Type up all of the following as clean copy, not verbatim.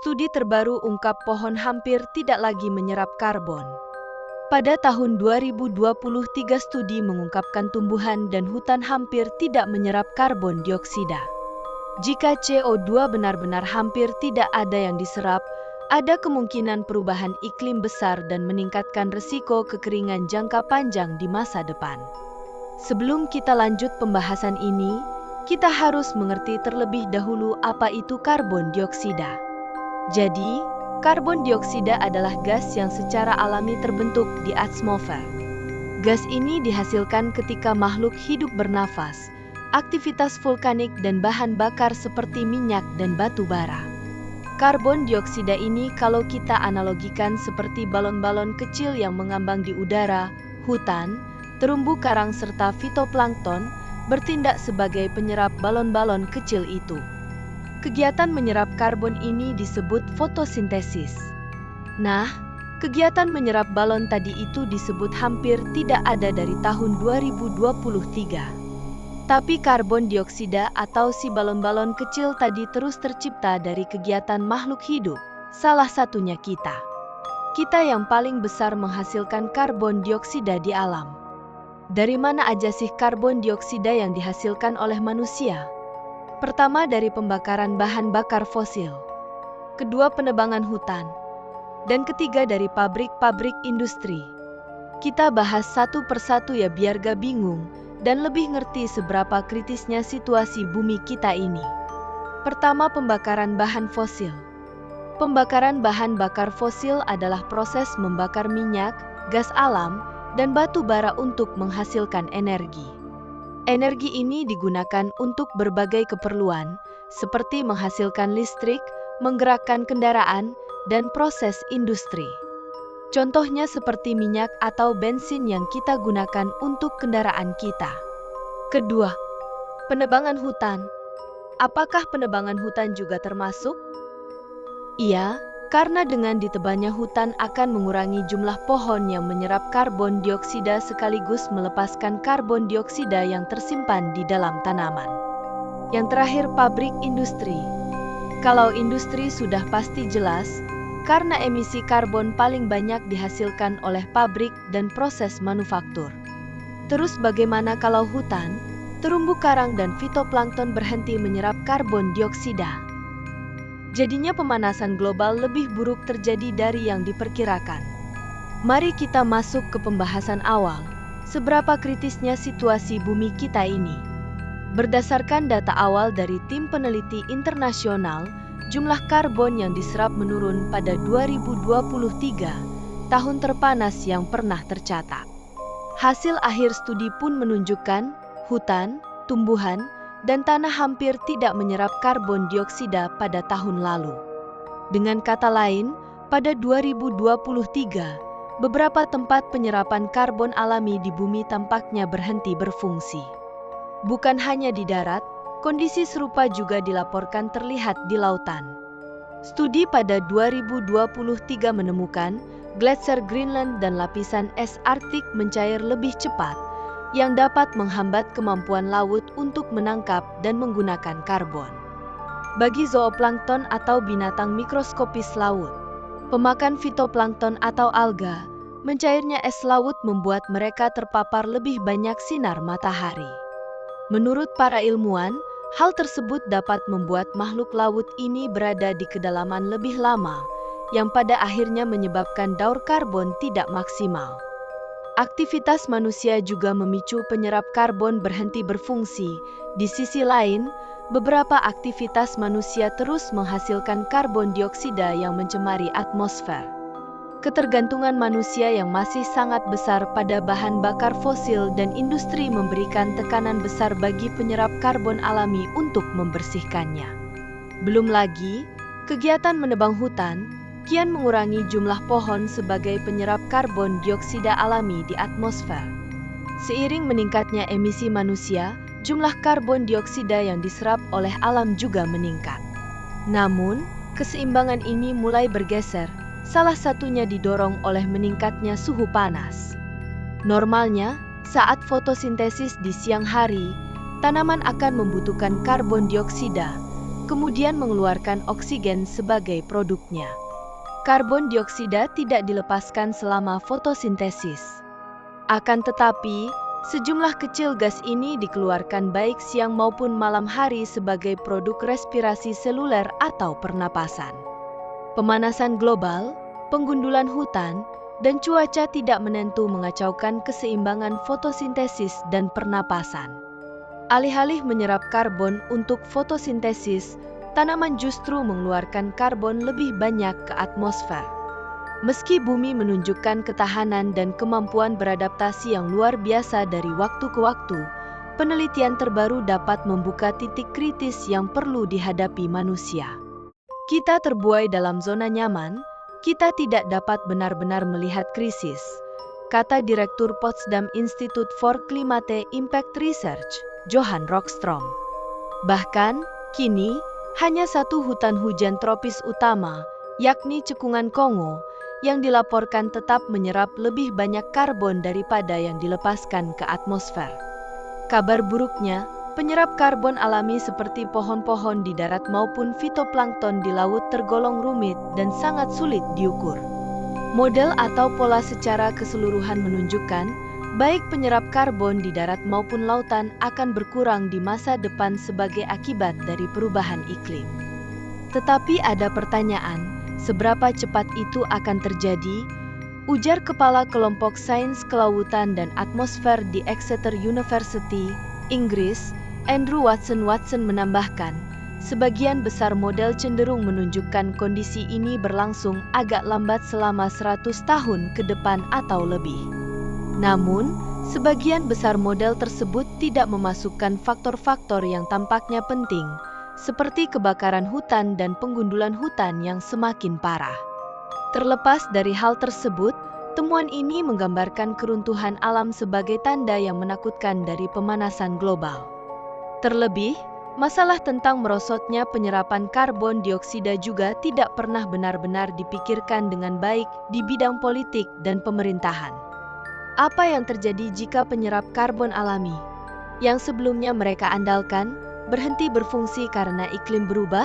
Studi terbaru ungkap pohon hampir tidak lagi menyerap karbon. Pada tahun 2023 studi mengungkapkan tumbuhan dan hutan hampir tidak menyerap karbon dioksida. Jika CO2 benar-benar hampir tidak ada yang diserap, ada kemungkinan perubahan iklim besar dan meningkatkan risiko kekeringan jangka panjang di masa depan. Sebelum kita lanjut pembahasan ini, kita harus mengerti terlebih dahulu apa itu karbon dioksida. Jadi, karbon dioksida adalah gas yang secara alami terbentuk di atmosfer. Gas ini dihasilkan ketika makhluk hidup bernafas, aktivitas vulkanik dan bahan bakar seperti minyak dan batu bara. Karbon dioksida ini kalau kita analogikan seperti balon-balon kecil yang mengambang di udara, hutan, terumbu karang serta fitoplankton bertindak sebagai penyerap balon-balon kecil itu. Kegiatan menyerap karbon ini disebut fotosintesis. Nah, kegiatan menyerap balon tadi itu disebut hampir tidak ada dari tahun 2023. Tapi karbon dioksida atau si balon-balon kecil tadi terus tercipta dari kegiatan makhluk hidup, salah satunya kita. Kita yang paling besar menghasilkan karbon dioksida di alam. Dari mana aja sih karbon dioksida yang dihasilkan oleh manusia? Pertama dari pembakaran bahan bakar fosil, kedua penebangan hutan, dan ketiga dari pabrik-pabrik industri. Kita bahas satu persatu ya biar gak bingung dan lebih ngerti seberapa kritisnya situasi bumi kita ini. Pertama, pembakaran bahan fosil. Pembakaran bahan bakar fosil adalah proses membakar minyak, gas alam, dan batu bara untuk menghasilkan energi. Energi ini digunakan untuk berbagai keperluan, seperti menghasilkan listrik, menggerakkan kendaraan, dan proses industri. Contohnya seperti minyak atau bensin yang kita gunakan untuk kendaraan kita. Kedua, penebangan hutan. Apakah penebangan hutan juga termasuk? Iya, karena dengan ditebannya hutan akan mengurangi jumlah pohon yang menyerap karbon dioksida sekaligus melepaskan karbon dioksida yang tersimpan di dalam tanaman. Yang terakhir, pabrik industri. Kalau industri sudah pasti jelas, karena emisi karbon paling banyak dihasilkan oleh pabrik dan proses manufaktur. Terus bagaimana kalau hutan, terumbu karang dan fitoplankton berhenti menyerap karbon dioksida? Jadinya pemanasan global lebih buruk terjadi dari yang diperkirakan. Mari kita masuk ke pembahasan awal, seberapa kritisnya situasi bumi kita ini. Berdasarkan data awal dari tim peneliti internasional, jumlah karbon yang diserap menurun pada 2023, tahun terpanas yang pernah tercatat. Hasil akhir studi pun menunjukkan, hutan, tumbuhan, dan tanah hampir tidak menyerap karbon dioksida pada tahun lalu. Dengan kata lain, pada 2023, beberapa tempat penyerapan karbon alami di bumi tampaknya berhenti berfungsi. Bukan hanya di darat, kondisi serupa juga dilaporkan terlihat di lautan. Studi pada 2023 menemukan gletser Greenland dan lapisan es Arktik mencair lebih cepat, yang dapat menghambat kemampuan laut untuk menangkap dan menggunakan karbon. Bagi zooplankton atau binatang mikroskopis laut, pemakan fitoplankton atau alga, mencairnya es laut membuat mereka terpapar lebih banyak sinar matahari. Menurut para ilmuwan, hal tersebut dapat membuat makhluk laut ini berada di kedalaman lebih lama, yang pada akhirnya menyebabkan daur karbon tidak maksimal. Aktivitas manusia juga memicu penyerap karbon berhenti berfungsi. Di sisi lain, beberapa aktivitas manusia terus menghasilkan karbon dioksida yang mencemari atmosfer. Ketergantungan manusia yang masih sangat besar pada bahan bakar fosil dan industri memberikan tekanan besar bagi penyerap karbon alami untuk membersihkannya. Belum lagi, kegiatan menebang hutan kian mengurangi jumlah pohon sebagai penyerap karbon dioksida alami di atmosfer. Seiring meningkatnya emisi manusia, jumlah karbon dioksida yang diserap oleh alam juga meningkat. Namun, keseimbangan ini mulai bergeser, salah satunya didorong oleh meningkatnya suhu panas. Normalnya, saat fotosintesis di siang hari, tanaman akan membutuhkan karbon dioksida, kemudian mengeluarkan oksigen sebagai produknya. Karbon dioksida tidak dilepaskan selama fotosintesis. Akan tetapi, sejumlah kecil gas ini dikeluarkan baik siang maupun malam hari sebagai produk respirasi seluler atau pernapasan. Pemanasan global, penggundulan hutan, dan cuaca tidak menentu mengacaukan keseimbangan fotosintesis dan pernapasan. Alih-alih menyerap karbon untuk fotosintesis, tanaman justru mengeluarkan karbon lebih banyak ke atmosfer. Meski bumi menunjukkan ketahanan dan kemampuan beradaptasi yang luar biasa dari waktu ke waktu, penelitian terbaru dapat membuka titik kritis yang perlu dihadapi manusia. Kita terbuai dalam zona nyaman, kita tidak dapat benar-benar melihat krisis, kata Direktur Potsdam Institute for Climate Impact Research, Johan Rockström. Bahkan, kini, hanya satu hutan hujan tropis utama, yakni Cekungan Kongo, yang dilaporkan tetap menyerap lebih banyak karbon daripada yang dilepaskan ke atmosfer. Kabar buruknya, penyerap karbon alami seperti pohon-pohon di darat maupun fitoplankton di laut tergolong rumit dan sangat sulit diukur. Model atau pola secara keseluruhan menunjukkan, baik penyerap karbon di darat maupun lautan akan berkurang di masa depan sebagai akibat dari perubahan iklim. Tetapi ada pertanyaan, seberapa cepat itu akan terjadi? Ujar Kepala Kelompok Sains Kelautan dan Atmosfer di Exeter University, Inggris, Andrew Watson menambahkan, sebagian besar model cenderung menunjukkan kondisi ini berlangsung agak lambat selama 100 tahun ke depan atau lebih. Namun, sebagian besar model tersebut tidak memasukkan faktor-faktor yang tampaknya penting, seperti kebakaran hutan dan penggundulan hutan yang semakin parah. Terlepas dari hal tersebut, temuan ini menggambarkan keruntuhan alam sebagai tanda yang menakutkan dari pemanasan global. Terlebih, masalah tentang merosotnya penyerapan karbon dioksida juga tidak pernah benar-benar dipikirkan dengan baik di bidang politik dan pemerintahan. Apa yang terjadi jika penyerap karbon alami, yang sebelumnya mereka andalkan, berhenti berfungsi karena iklim berubah?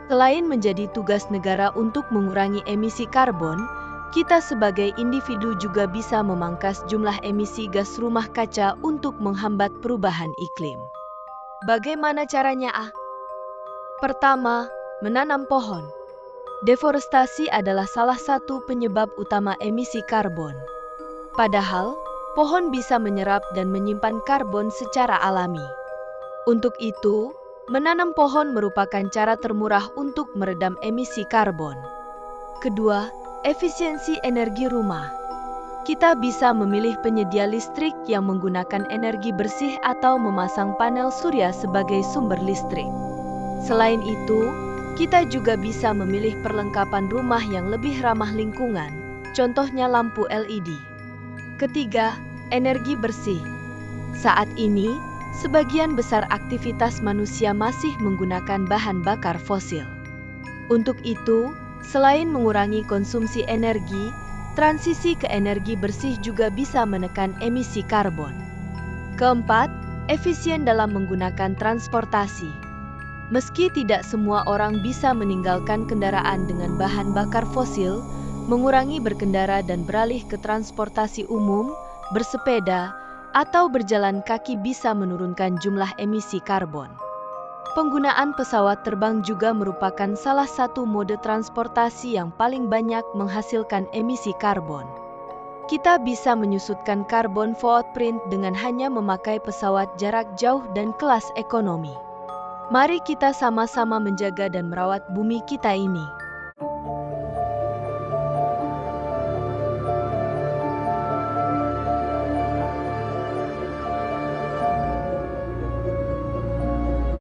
Selain menjadi tugas negara untuk mengurangi emisi karbon, kita sebagai individu juga bisa memangkas jumlah emisi gas rumah kaca untuk menghambat perubahan iklim. Bagaimana caranya? Pertama, menanam pohon. Deforestasi adalah salah satu penyebab utama emisi karbon. Padahal, pohon bisa menyerap dan menyimpan karbon secara alami. Untuk itu, menanam pohon merupakan cara termurah untuk meredam emisi karbon. Kedua, efisiensi energi rumah. Kita bisa memilih penyedia listrik yang menggunakan energi bersih atau memasang panel surya sebagai sumber listrik. Selain itu, kita juga bisa memilih perlengkapan rumah yang lebih ramah lingkungan, contohnya lampu LED. Ketiga, energi bersih. Saat ini, sebagian besar aktivitas manusia masih menggunakan bahan bakar fosil. Untuk itu, selain mengurangi konsumsi energi, transisi ke energi bersih juga bisa menekan emisi karbon. Keempat, efisien dalam menggunakan transportasi. Meski tidak semua orang bisa meninggalkan kendaraan dengan bahan bakar fosil, mengurangi berkendara dan beralih ke transportasi umum, bersepeda, atau berjalan kaki bisa menurunkan jumlah emisi karbon. Penggunaan pesawat terbang juga merupakan salah satu mode transportasi yang paling banyak menghasilkan emisi karbon. Kita bisa menyusutkan carbon footprint dengan hanya memakai pesawat jarak jauh dan kelas ekonomi. Mari kita sama-sama menjaga dan merawat bumi kita ini.